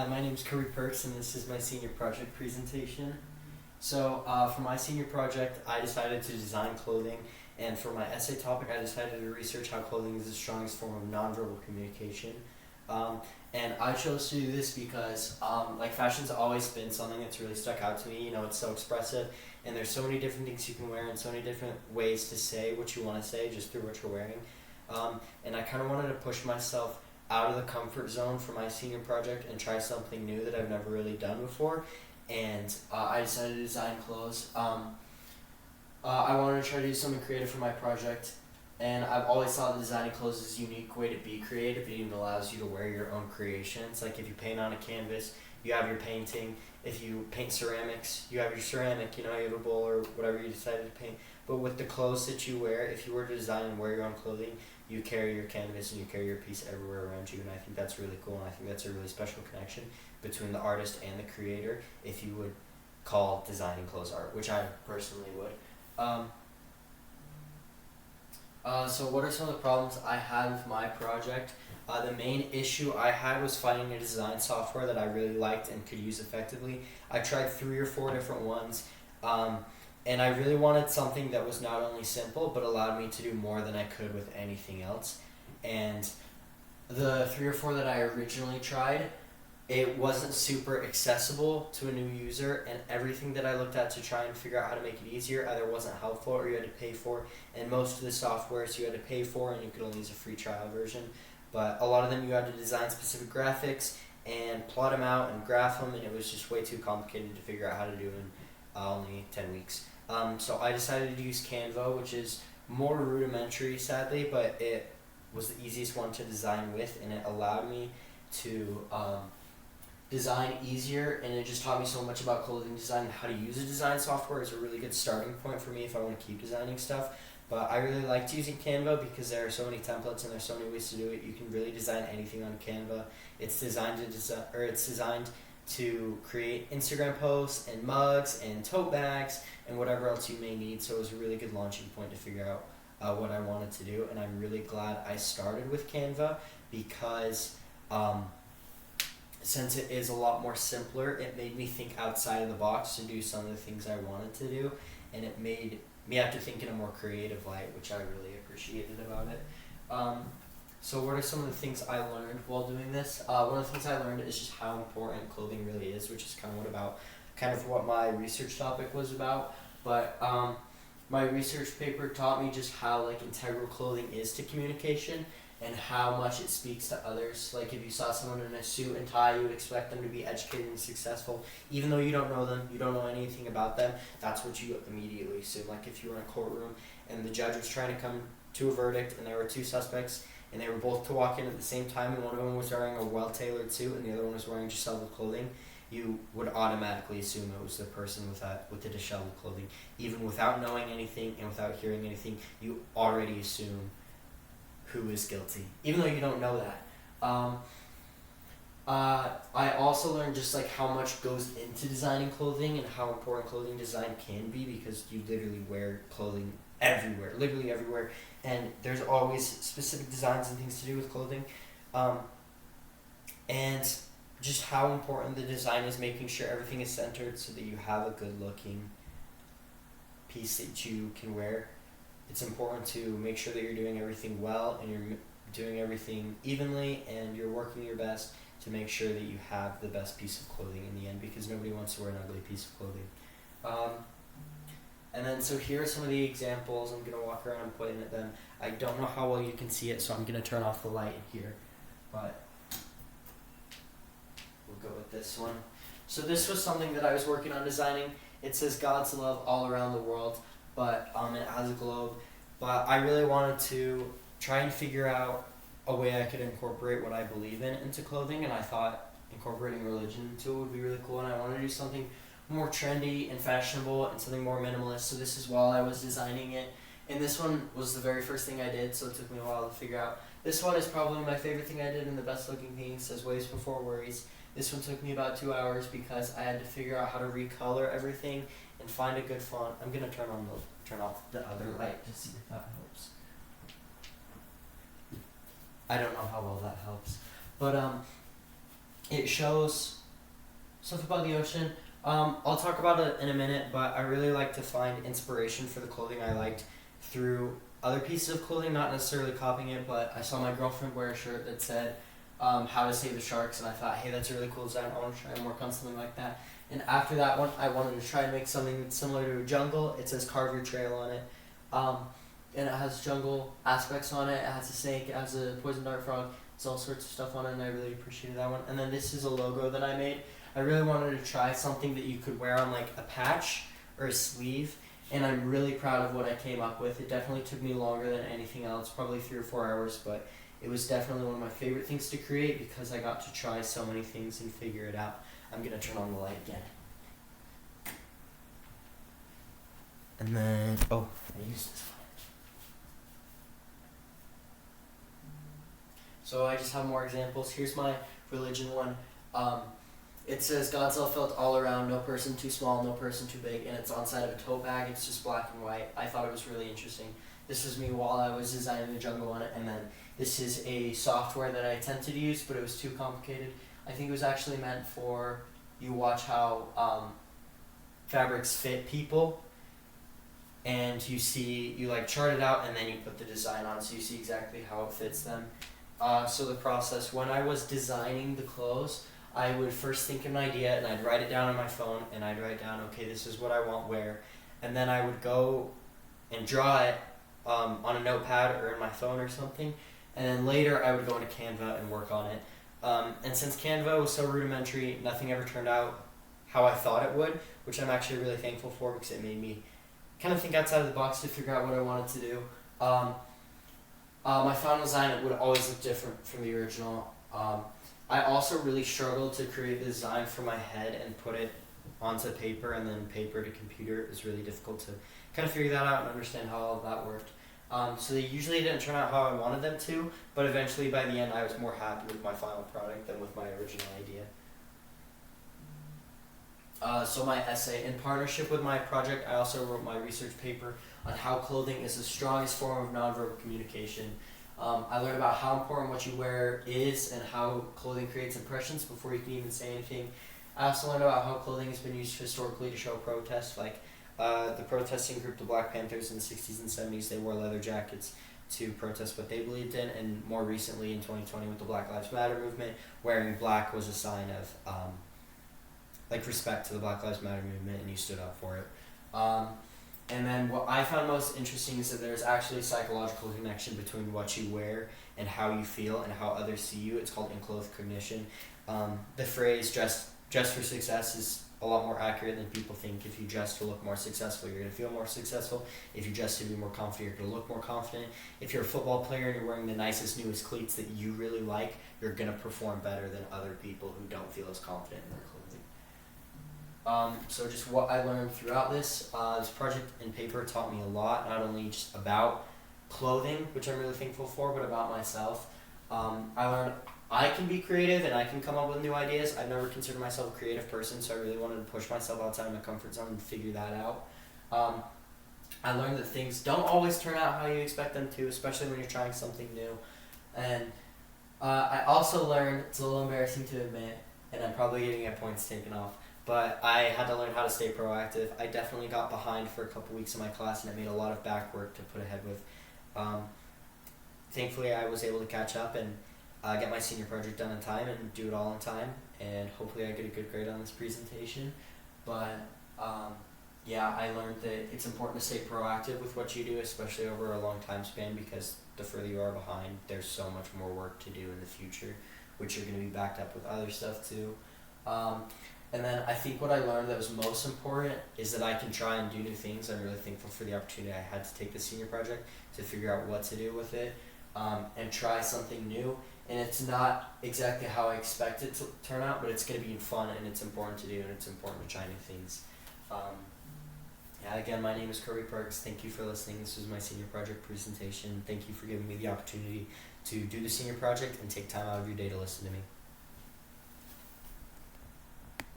Hi, my name is Kirby Perkes, and this is my senior project presentation. So, for my senior project, I decided to design clothing, and for my essay topic, I decided to research how clothing is the strongest form of nonverbal communication. And I chose to do this because, fashion's always been something that's really stuck out to me. You know, it's so expressive, and there's so many different things you can wear, and so many different ways to say what you want to say just through what you're wearing. And I kind of wanted to push myself out of the comfort zone for my senior project and try something new that I've never really done before. And I decided to design clothes. I wanted to try to do something creative for my project, and I've always thought that designing clothes is a unique way to be creative. It even allows you to wear your own creations. Like if you paint on a canvas, you have your painting. If you paint ceramics, you have your ceramic, you have a bowl or whatever you decided to paint. But with the clothes that you wear, if you were to design and wear your own clothing, you carry your canvas and you carry your piece everywhere around you, and I think that's really cool, and I think that's a really special connection between the artist and the creator, if you would call designing clothes art, which I personally would. So what are some of the problems I had with my project? The main issue I had was finding a design software that I really liked and could use effectively. I tried 3 or 4 different ones, and I really wanted something that was not only simple, but allowed me to do more than I could with anything else. And the 3 or 4 that I originally tried, it wasn't super accessible to a new user, and everything that I looked at to try and figure out how to make it easier either wasn't helpful or you had to pay for. And most of the softwares you had to pay for, and you could only use a free trial version. But a lot of them you had to design specific graphics and plot them out and graph them, and it was just way too complicated to figure out how to do in only 10 weeks. So I decided to use Canva, which is more rudimentary, sadly, but it was the easiest one to design with, and it allowed me to design easier, and it just taught me so much about clothing design and how to use a design software. Is a really good starting point for me if I want to keep designing stuff. But I really liked using Canva because there are so many templates and there's so many ways to do it. You can really design anything on Canva. It's designed to create Instagram posts and mugs and tote bags and whatever else you may need. So it was a really good launching point to figure out what I wanted to do, and I'm really glad I started with Canva because since it is a lot more simpler, it made me think outside of the box to do some of the things I wanted to do, and it made me have to think in a more creative light, which I really appreciated about it. So what are some of the things I learned while doing this? One of the things I learned is just how important clothing really is, which is kind of what my research topic was about. But my research paper taught me just how integral clothing is to communication and how much it speaks to others. Like if you saw someone in a suit and tie, you would expect them to be educated and successful, even though you don't know them, you don't know anything about them. That's what you immediately assume. Like if you were in a courtroom and the judge was trying to come to a verdict, and there were 2 suspects, and they were both to walk in at the same time, and one of them was wearing a well-tailored suit and the other one was wearing disheveled clothing, you would automatically assume it was the person with the disheveled clothing. Even without knowing anything and without hearing anything, you already assume who is guilty, even though you don't know that. I also learned just how much goes into designing clothing and how important clothing design can be, because you literally wear clothing everywhere, literally everywhere, and there's always specific designs and things to do with clothing. And just how important the design is, making sure everything is centered so that you have a good looking piece that you can wear. It's important to make sure that you're doing everything well and you're doing everything evenly and you're working your best to make sure that you have the best piece of clothing in the end, because nobody wants to wear an ugly piece of clothing. And then so here are some of the examples. I'm going to walk around and point at them. I don't know how well you can see it, so I'm going to turn off the light here, but we'll go with this one. So this was something that I was working on designing. It says God's love all around the world, but it has a globe. But I really wanted to try and figure out a way I could incorporate what I believe in into clothing, and I thought incorporating religion into it would be really cool, and I wanted to do something more trendy and fashionable and something more minimalist. So this is while I was designing it, and this one was the very first thing I did, so it took me a while to figure out. This one is probably my favorite thing I did and the best looking thing. It says Waves Before Worries. This one took me about 2 hours because I had to figure out how to recolor everything and find a good font. I'm gonna turn off the other light to see if that helps. I don't know how well that helps, but it shows stuff about the ocean. I'll talk about it in a minute, but I really like to find inspiration for the clothing I liked through other pieces of clothing, not necessarily copying it, but I saw my girlfriend wear a shirt that said how to save the sharks, and I thought, hey, that's a really cool design. I want to try and work on something like that. And after that one, I wanted to try and make something similar to a jungle. It says carve your trail on it. And it has jungle aspects on it. It has a snake, it has a poison dart frog. There's all sorts of stuff on it, and I really appreciated that one. And then this is a logo that I made. I really wanted to try something that you could wear on like a patch or a sleeve, and I'm really proud of what I came up with. It definitely took me longer than anything else, probably 3 or 4 hours, but it was definitely one of my favorite things to create because I got to try so many things and figure it out. I'm gonna turn on the light again. And then, oh, I used this one. So I just have more examples. Here's my religion one. It says God's love felt all around, no person too small, no person too big, and it's on side of a tote bag. It's just black and white. I thought it was really interesting. This was me while I was designing the jungle on it, and then this is a software that I attempted to use, but it was too complicated. I think it was actually meant for you watch how fabrics fit people, and you like chart it out, and then you put the design on, so you see exactly how it fits them. So the process, when I was designing the clothes, I would first think of an idea and I'd write it down on my phone and I'd write down, okay, this is what I want where. And then I would go and draw it on a notepad or in my phone or something. And then later I would go into Canva and work on it. And since Canva was so rudimentary, nothing ever turned out how I thought it would, which I'm actually really thankful for because it made me kind of think outside of the box to figure out what I wanted to do. My final design would always look different from the original. I also really struggled to create the design for my head and put it onto paper, and then paper to computer. It was really difficult to kind of figure that out and understand how all of that worked. So they usually didn't turn out how I wanted them to, but eventually by the end I was more happy with my final product than with my original idea. So my essay, in partnership with my project, I also wrote my research paper on how clothing is the strongest form of nonverbal communication. I learned about how important what you wear is and how clothing creates impressions before you can even say anything. I also learned about how clothing has been used historically to show protest, like the protesting group, the Black Panthers in the 60s and 70s, they wore leather jackets to protest what they believed in, and more recently in 2020 with the Black Lives Matter movement, wearing black was a sign of like respect to the Black Lives Matter movement, and you stood up for it. And then what I found most interesting is that there's actually a psychological connection between what you wear and how you feel and how others see you. It's called enclothed cognition. The phrase dress for success is a lot more accurate than people think. If you dress to look more successful, you're going to feel more successful. If you dress to be more confident, you're going to look more confident. If you're a football player and you're wearing the nicest, newest cleats that you really like, you're going to perform better than other people who don't feel as confident in their clothing. So just what I learned throughout this project and paper taught me a lot, not only just about clothing, which I'm really thankful for, but about myself. I learned I can be creative and I can come up with new ideas. I've never considered myself a creative person, so I really wanted to push myself outside my comfort zone and figure that out. I learned that things don't always turn out how you expect them to, especially when you're trying something new. And I also learned, it's a little embarrassing to admit, and I'm probably going to get points taken off, but I had to learn how to stay proactive. I definitely got behind for a couple weeks in my class, and it made a lot of back work to put ahead with. Thankfully, I was able to catch up and get my senior project done in time and do it all in time, and hopefully I get a good grade on this presentation. But yeah, I learned that it's important to stay proactive with what you do, especially over a long time span, because the further you are behind, there's so much more work to do in the future, which you're going to be backed up with other stuff too. And then I think what I learned that was most important is that I can try and do new things. I'm really thankful for the opportunity I had to take the senior project to figure out what to do with it, and try something new. And it's not exactly how I expect it to turn out, but it's going to be fun, and it's important to do, and it's important to try new things. Yeah, again, my name is Kirby Perkes. Thank you for listening. This was my senior project presentation. Thank you for giving me the opportunity to do the senior project and take time out of your day to listen to me.